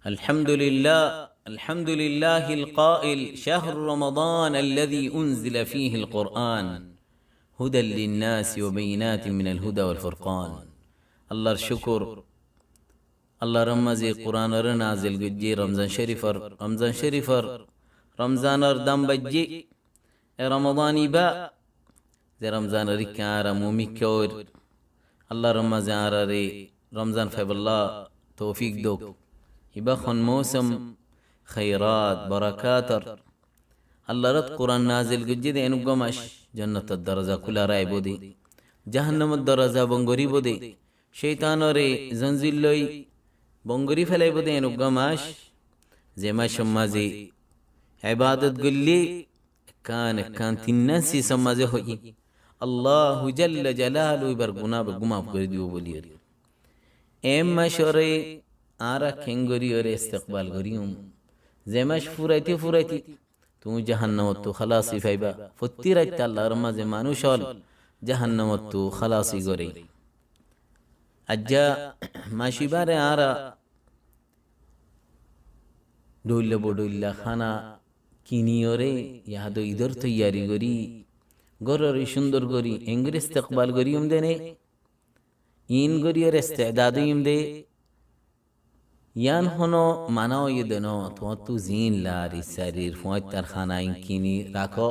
الحمد لله القائل شهر رمضان الذي أنزل فيه القرآن هدى للناس وبينات من الهدى والفرقان الله الشكر الله رمزي قرآن نازل قجي رمضان شريفر رمضان دم بجي رمضاني با زي رمضان ركارا مومي كور الله رمزي عراري رمضان فيب الله توفيق دوك يبخن موسم خيرات بركاتر الله رد قرآن نازل قجي دي انو قمش جنة الدرجة كلها راي بودي جهنم الدرجة بنغوري بودي شيطان ري زنزل لوي بنغوري فلاي بودي انو قمش زي ما شمازي عبادت قلي كان تنسي سمازي هوي الله جل جلاله يبرقنا بقما بقرديو بوليري اما شوري آرا كنغوري اور استقبال غريوم زمش فريتي تو جهنم تو خلاصي فايبا فتيرت الله رما زمانو شول جهنم تو خلاصي غري اجا ماشي بار آرا دول بودول خانا কিনিয়রে ইয়াদো ইদর তৈয়ারি করি গররে সুন্দর করি এঙ্গর ইস্তেকবাল করিম দেনে ইন গরিয়র ইস্তেদাদিম দে ইয়ান হনো মানাও ইদনো তো জিন লারি শরীর ফুয়াতার খানা ইন কিনি রাখো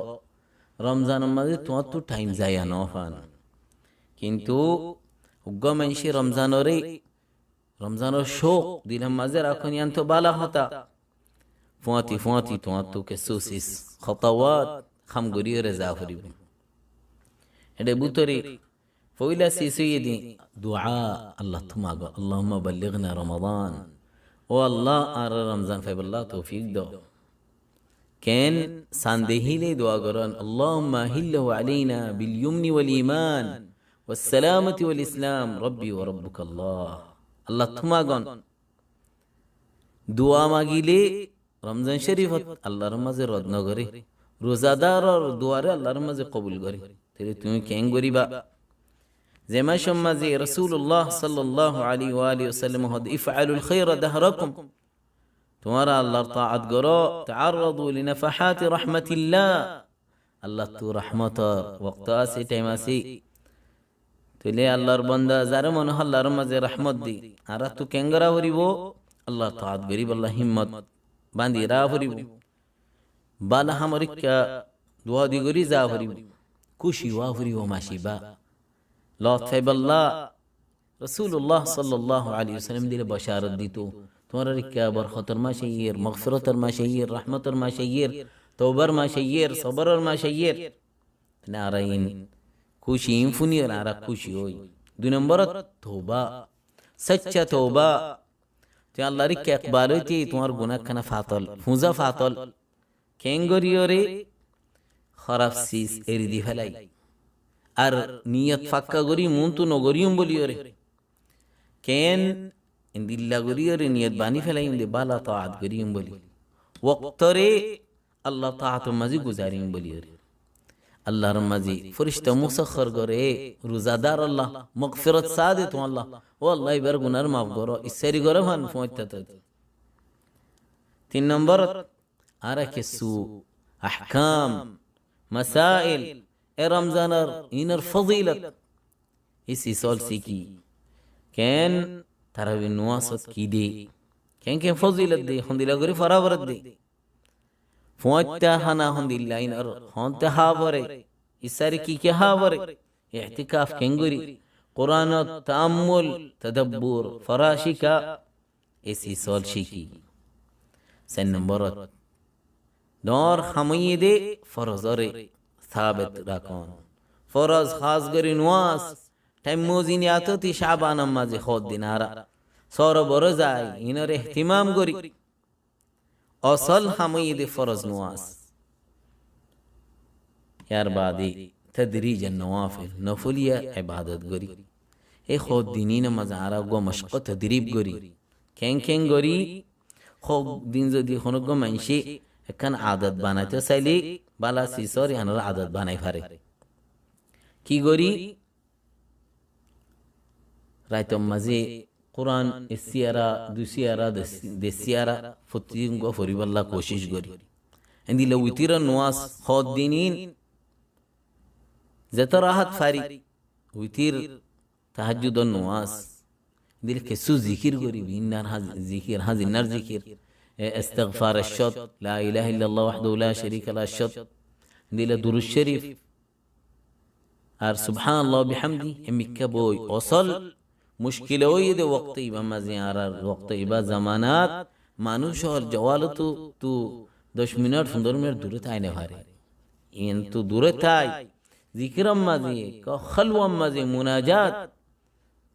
রমজান মাঝে তো টাইম যায় না ফান কিন্তু উগ্গমাইশি রমজানর শোক দিলাম মাঝে রাখুন ইয়ান তো বালা হতা فواتي تواتو كسوسيس خطوات خم غرير زافري هذا بوتري فويلا سيسيدي دعاء الله تماغو اللهم بلغنا رمضان والله ارى رمضان فبالله توفيق دو كان ساندهي لي دعاء قران اللهم هله علينا باليمن والايمان والسلامه والاسلام ربي وربك الله تماغون دعاء ماغيلي রমজান শরীফত আল্লাহর মাঝে রত্ন করে রোজাদার আর দুয়ারে আল্লাহর মাঝে কবুল করে তাহলে তুমি কেন গরিবা যেমা সমাজে রাসূলুল্লাহ সাল্লাল্লাহু আলাইহি ওয়া আলিহি ওয়াসাল্লাম হদ ইফআলুল খায়রা দাহরাকুম তোমারা আল্লাহর তাআত করো তাআররদু লিনাফাহাতি রাহমাতিল্লাহ আল্লাহ তো রহমত ওয়াক্ত আছে টাইম আছে তাহলে আল্লাহর বান্দা যারা মনে আল্লাহর মাঝে রহমত দি আর তো কেঙ্গরা হরিব আল্লাহ তাআত গরিব আল্লাহ হিম্মত বান্দি রাফরিব বালা হামরিকা দোয়া দিগরি জাফরিব খুশি ওয়াফরিব মাশিবা লতফাইবাল্লাহ রাসূলুল্লাহ সাল্লাল্লাহু আলাইহি ওয়াসাল্লাম দিলে বশারত দিতো তোমার রিকা বরকতের মাশাইর মাগফিরাতের মাশাইর রহমতের মাশাইর তওবার মাশাইর সবরের মাশাইর নারাইন খুশি ইনফুনি আর খুশি হই দুই নম্বর তওবা সচ্চা তওবা তে আল্লাহর কি ইকবাল হইতে তোমার গুনাহ খানা ফাতল ফুজা ফাতল কেঙ্গরিয়রে খারাপ সিস এরিদি ফেলাই আর নিয়ত ফাক্কা গরি মুনতু নগরিয়ম বলিয়রে কেন ইন্দিল্লা গরিয়রে নিয়ত বানি ফেলাই ইন্দে বালা তাআত গরিয়ম বলি ওয়াক্তরে আল্লাহ তাআত মাজি গুজারিম বলিয়রে আল্লাহর মাজি ফরিশতা মুসাখর করে রোজাদার আল্লাহ মাগফিরাত সাদে তো আল্লাহ والله برغنر মাফ করো ইসরি করো ফান ফয়তাতে তিন নম্বর আর কিছু আহকাম মাসাইল এ রমজানের ইনার ফজিলত ইসি সলসি কি কেন তারাবি নওয়াসত কি দে কেন ফজিলত দে হন্দিলা করে ফরাবরত দে ফয়তা হানা হন্দিল্লা ইনার হন্তা হাবরে ইসরি কি কে হাবরে ইহতিকাফ কেঙ্গুরি قرآن تأمل تدبر فراشكا ایسی سال شکی سن نمبرت دار خمید فرزار ثابت راکان فرز خاص گری نواس تیم موزینیاتو تی شعبان امازی خود دینارا سار برزای اینر احتمام گری اصل خمید فرز نواس یار بعدی تدریج النوافل نفلیه عبادت گری ای خود دینین مزارا گو مشق تدریب گری کن گری خود دین زدی خونو گو منشی کن عادت بانای تو سیلی بالا سیساری انر عادت بانای فره کی گری رایتم مزی কোরআন এসিয়ারা দুসিয়ারা দেশিয়ারা প্রতিদিন গো ফরিবাল্লা কোশিশ করি এন্দিলে উইতির নোয়াস হদ দিনিন যেত রাহাত ফারি উইতির তাহাজ্জুদ নোয়াস দিল কেসু জিকির করি বিনার জিকির হাজিনার জিকির ইস্তিগফার আশ-শাত লা ইলাহা ইল্লাল্লাহ ওয়াহদাহু লা শারীকা লাহু আশ-শাত দিল দুরূদ শরীফ আর সুবহানাল্লাহ বিহামদি এমিকা বই অসল মুশকিল ওই দে ওয়াক্ত ইবা মাজিয়ারার ওয়াক্ত ইবা জামানাত মানুষ আর জওয়ালত তু 10 মিনিট 15 মিনিট দূরে তাইনে পারে ইন তু দূরে তাই জিকিরম মাজি ক খলওয়াম মাজি মুনাজাত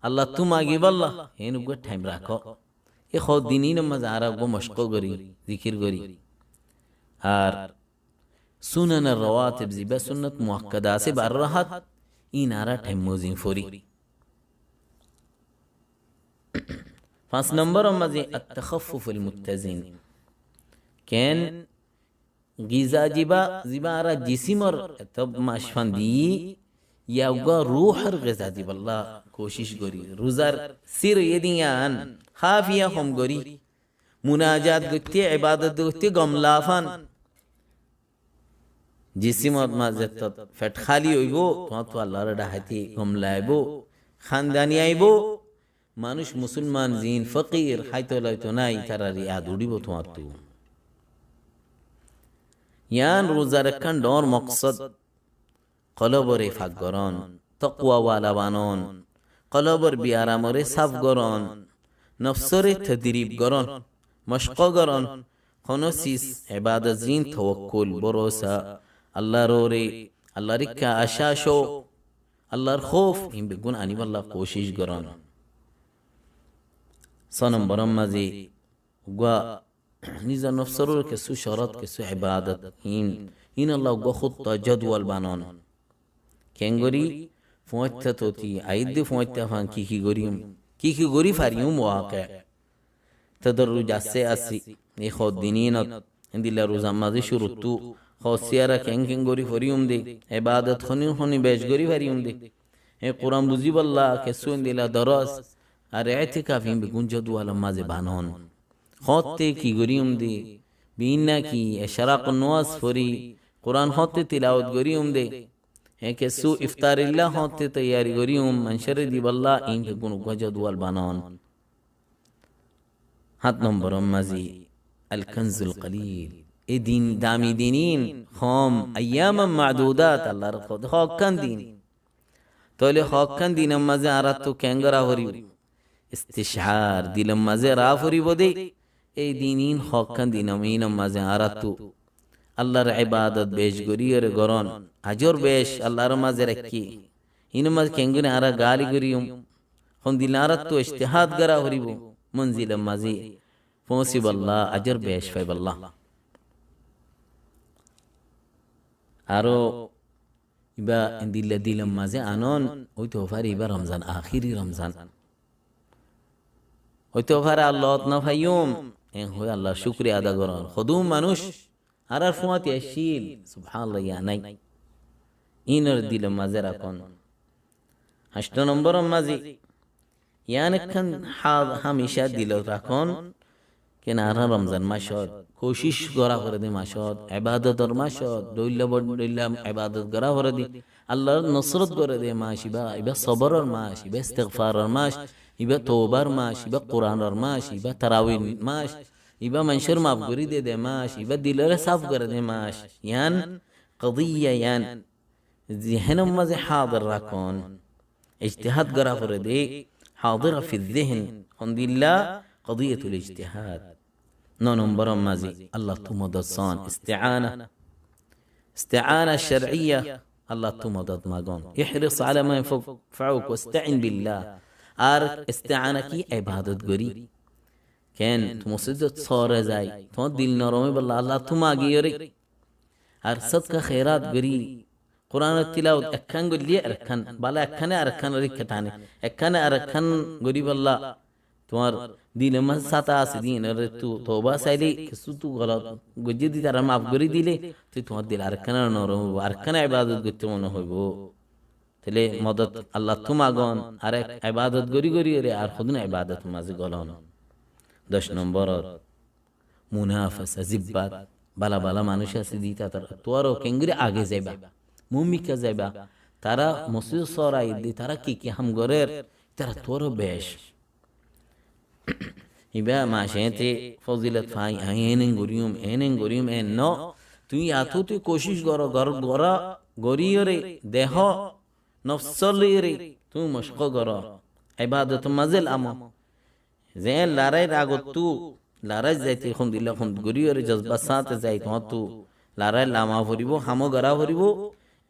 আল্লাহ তু মাগি বল্লাহ হেন গো টাইম রাখো এ খ দিনিন মাজারা গো মশক করি জিকির করি আর সুনান রওয়াতিব জিবা সুন্নাত মুআক্কাদা সে বার রাহাত ইনারা টাইম মুজিন ফরি 5 নম্বর মাঝে التخفف المتزن কেন গিজা জিবারা জিসিমর তব মাশফান দি ইয়াগা রূহর গিজা জিবাল্লাহ কোশিশ করি রোজার সির ইদিয়ান খাফিয়া হম করি মুনাজাত গতি ইবাদত গতি গমলাফান জিসিমত মাঝে ফেট খালি হইবো তো আল্লাহর ডাহাতি গমলাইবো খানদানি আইবো মানুষ মুসলমান জিন ফকির হাইতো লাইতো নাই তারা রিয়াদ উড়িব তোমার তু ইয়ান রোজার একখান ডর মকসদ কলবরে ফাঁক গরন তকওয়া ওয়ালা বানন কলবর বিয়ারামরে সাফ গরন নফসরে তদরিব গরন মশক গরন খনসিস ইবাদত জিন তাওয়াক্কুল ভরসা আল্লাহর ওরে আল্লাহর কা আশাশো আল্লাহর খৌফ ইন বেগুন আনিবাল্লাহ কোশিশ গরন সনম বরম মাঝে গুয়া নিজা নফসরুর কেসু শরত কেসু ইবাদত ইন আল্লাহ গো খুদ জদওয়াল বানন কেঙ্গরি ফুঁয়তা তোতি আইদ্দি ফুঁয়তা ফান কি গরি ফারিউম ওয়াকা তদরুজ আসে আসি এ খদ দিনিনত ইন্দিলা রোজা মাঝে শুরুতু খসিয়ারা কেং গরি ফরিউম দে ইবাদত খনি বেশ গরি ফারিউম দে এ কুরআন বুঝিবাল্লাহ কেসু ইন্দিলা দরস আর এতেকাফ ইন বেগুন জদওয়াল মাঝে বানন খতে কি গরিউম দে বিনা কি ইশরাক নওয়াজ ফরি কুরআন হতে তিলাওয়াত গরিউম দে হে কেসু ইফতারিল্লাহ হতে তৈয়ারি গরিউম মনশরে দিবাল্লাহ ইন বেগুন জদওয়াল বানন 7 নম্বর মাঝে আল কানজুল কলিল এ দিন দামি দিনিন খম আইয়াম মাদুদাত আল্লাহর খদ হকান দিন তলে হকান দিন মাঝে আরাত তো ক্যাঙ্গরা হরি ইস্তিশার দিলম মাঝে রাফরি বদে এই দিনিন হকান দিনমিন মাঝে আরাতু আল্লাহর ইবাদত বেশ গরিয়র গরন আজর বেশ আল্লাহর মাঝে রাখি ইন মাঝে কেঙ্গুনে আরা গালি গরিয়ম হন দিল আরাতু ইজতিহাদ গরা হরিব মনজিল মাঝে পৌঁছিবাল্লাহ আজর বেশ ফাইবাল্লাহ আরো ইবা দিলম মাঝে আনন হইতো পারে ইবা রমজান আখিরি রমজান হইতো পারে আল্লাহ না ফাইয়ুম এ হই আল্লাহ শুকরিয়া আদা করন খদুম মানুষ আর ফুয়াতি আসিল সুবহানাল্লাহ ইয়া নাই ইনর দিলম মাঝে রাখুন 8 নম্বর মাঝে ইয়ান খান হামেশা দিল রাখুন কেন আর রমজান মাসত কোশিশ করা করে দে মাসত ইবাদতর মাসত দইল্লাম ইবাদত করা করে দে আল্লাহর নসরত করে দে মাস ইবা সবরের মাস ইবা ইস্তিগফারের মাস ইবা তওবার মাস ইবা কোরআনের মাস ইবা তারাউই মাস ইবা মানুষের মাফ করে দে মাস ইবা দিলের সাফ করে দে মাস ইয়ান কদিয়া ইয়ান যিহনম মাঝে হাজির রাখুন ইজতিহাদ করা করে দে হাজির ফি যিহন আলহামদুলিল্লাহ কদিয়াতুল ইজতিহাদ 9 নম্বর মাঝে আল্লাহ তু মদদ সান ইস্তিআনা শারঈয়া আল্লাহ তু মদদ মাগন ইহরিস আলা মা ইয়ানফাউক ওয়াস্তাইন বিল্লাহ আর ইস্তিআনা কি ইবাদত করি কেন তু মুসিদত সরে যায় তো দিল নরমে বল্লা আল্লাহ তু মাগিয়রে আর সদকা খৈরাত করি কোরআন তিলাওয়াত একখান গলি আরখান বালা একখানে আরখান রিকটানে একখানে আরখান গরি বল্লা তোমার দিলে মাস সাতা আছে দিন আর তু তওবা চাইলে কিছু তু গলত গজি দি তারা মাফ করে দিলে তুই তোমার দিল আরখানা নরম আরখানা ইবাদত করতে মনে হইব তাহলে মদত আল্লাহ তুমাগন আর এক ইবাদত গরি গরি রে আর খুদনা ইবাদত মাঝে গলন 10 নম্বর মুনাফাসা জিব্বাত বালা বালা মানুষ আছে দিতা তারা তোরও কেঙ্গুরি আগে যাইবা মুমিকা যাইবা তারা মসজিদ সরাই দি তারা কি কি হাম গরের তারা তোরও বেশ ইবা মাশেতে ফজিলত ফাই এনেন গরিয়ম এন ন তুই আতো তুই কোশিশ গর গর গরা গরিয়রে দেহ নফসলিরে তুই মশক গর ইবাদত মাজল আমো যে লারাই আগত তু লারাই যাইতে খুন দিলা খুন গরিয়রে জজবা সাথে যাই তু লারাই লামা ভরিব হামো গরা ভরিব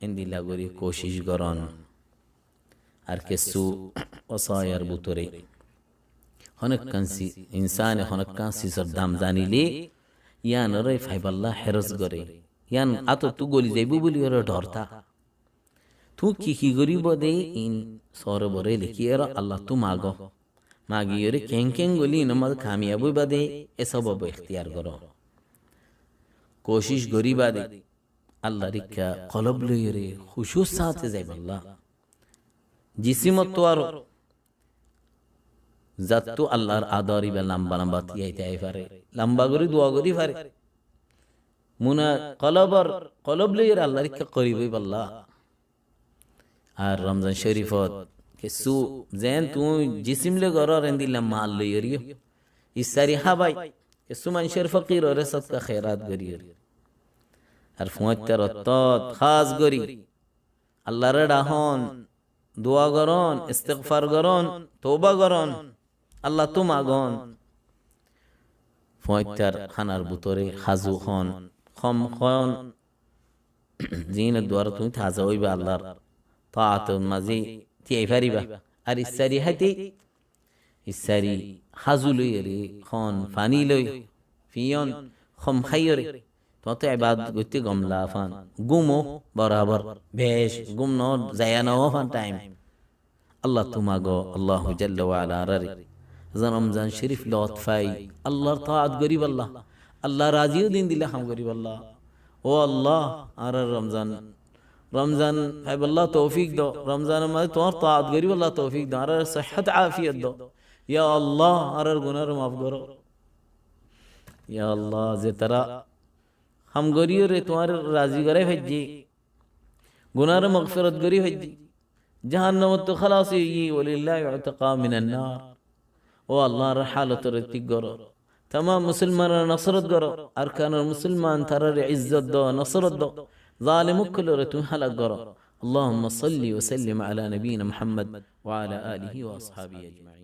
এন দিলা গরি কোশিশ গরন আর কেসু ওসায়ার বুতরে হনক কানসি ইনসান হনক কানসি সর দাম জানিলে ইয়ান রে ফাইবাল্লাহ হেরজ গরে ইয়ান আতো তু গলি যাইবু বলি ওর ডরতা তু কি কি গরিব দে ইন সর বরে লিখি এর আল্লাহ তু মাগো মাগি রে কেং কেং গলি নমাজ কামিয়াবু বাদে এসব অব ইখতিয়ার করো কোশিশ গরিবা দে আল্লাহ রিকা কলব লই রে খুশু সাথে যাইবাল্লাহ জিসিমত তো আর জাতু আল্লাহর আদরি বা লম্বা লম্বা তিয়াইতে আই পারে লম্বা গরি দোয়া গরি পারে মুনা কলব লইর আল্লাহর কে করিবই আল্লাহ আর রমজান শরীফত কে সু জেন তুই জিসিম লে গরর এন্দিলা মাল লইরিও ইসারি হাবাই কে সু মানুষের ফকির ওরে সদকা খয়রাত গরির আর ফুয়াত্তার তত খাস গরি আল্লাহর ডাহন দোয়া গরন ইস্তিগফার গরন তওবা গরন আল্লাহ তো মাগন ফয়তার খানার বুতরে হাজু খন খম খন জিন দুয়ার তুমি তাজা হইবা আল্লাহর তাআত মাঝে তিয়াই পারিবা আর ইসারি হাতি ইসারি হাজু লই রে খন পানি লই ফিয়ন খম খাইরে তো ইবাদত গতি গমলা ফান গুমো বরাবর বেশ গুম ন জায়া ন ফান টাইম আল্লাহ তুমাগো আল্লাহু জাল্লা ওয়া আলা রে রমজান শরীফ লতফাই আল্লাহর তাআত গরিব আল্লাহ আল্লাহ রাজিও দিন দিলে হাম গরিব আল্লাহ ও আল্লাহ আর রমজান ফাইবাল্লাহ তৌফিক দো রমজান মধ্যে তোমার তাআত গরিব আল্লাহ তৌফিক দো আর صحت আফিয়ত দো ইয়া আল্লাহ আর গুনাহ মাফ করো ইয়া আল্লাহ যে তারা হাম গরিও রে তোমার রাজি করে ভেজি গুনাহ মাগফিরাত গরি ভেজি জাহান্নাম তো খালাস ই ওয়ালিল্লাহি উতকা মিনান নার ও আল্লাহর হালতর তিক গরো तमाम मुसलमानर नसरत गरो अरकानर मुसलमान थरर इज्जत दो नसरत दो ظالم كل رتو هلاك गरो اللهم صل وسلم على نبينا محمد وعلى آله وأصحابه أجمعين